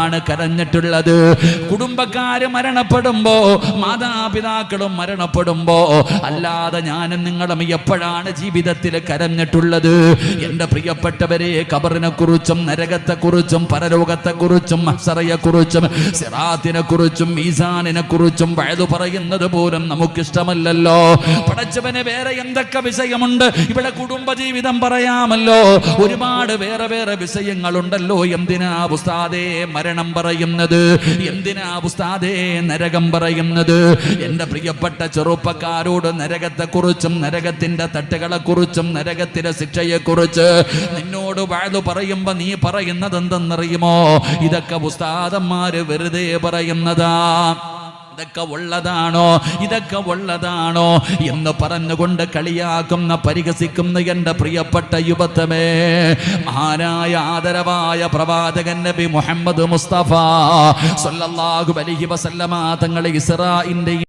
ആണ് കരഞ്ഞിട്ടുള്ളത്. കുടുംബക്കാര് മരണപ്പെടുമ്പോ, മാതാപിതാക്കളും മരണപ്പെടുമ്പോ അല്ലാതെ ഞാനും നിങ്ങളും എപ്പോഴാണ് ജീവിതത്തിൽ കരഞ്ഞിട്ടുള്ളത്? എന്റെ പ്രിയപ്പെട്ടവരെ, ഖബറിനെ കുറിച്ചും നരകത്തെ കുറിച്ചും പരലോകത്തെ കുറിച്ചും മഹ്ശറയെ കുറിച്ചും സിറാത്തിനെ കുറിച്ചും മീസാനിനെ കുറിച്ചും വഅദ് പറയുന്നത് പോലും നമുക്കിഷ്ടമല്ലല്ലോ. പടച്ചവനെ, വേറെ എന്തൊക്കെ വിഷയമുണ്ട് ഇവിടെ? കുടുംബജീവിതം പറയാമല്ലോ, ഒരുപാട് വേറെ വേറെ വിഷയങ്ങളുണ്ടല്ലോ. എന്തിനാ ഉസ്താദേ മരണം പറയുന്നത്? എന്തിനാ ഉസ്താദേ നരകം പറയുന്നത്? എന്റെ പ്രിയപ്പെട്ട ചെറുപ്പക്കാരോട് നരകത്തെക്കുറിച്ചും നരകത്തിന്റെ തട്ടുകളെ കുറിച്ചും നരകത്തിന്റെ ശിക്ഷയെ കുറിച്ച് നിന്നോട് വഅദ് പറയുമ്പോ നീ പറയുന്നത് എന്തെന്നറിയുമോ? ഇതൊക്കെ ഉസ്താദന്മാര് വെറുതെ പറയുന്നതാ, ഇതൊക്കെ ഉള്ളതാണോ, ഇതൊക്കെ ഉള്ളതാണോ എന്ന് പറഞ്ഞുകൊണ്ട് കളിയാക്കുന്ന പരിഹസിക്കുന്ന എൻ്റെ പ്രിയപ്പെട്ട യുവത്വമേ, മഹാനായ ആദരവായ പ്രവാചകൻ നബി മുഹമ്മദ് മുസ്തഫ സ്വല്ലല്ലാഹു അലൈഹി വസല്ലമ തങ്ങളെ ഇസ്രാഇന്റെ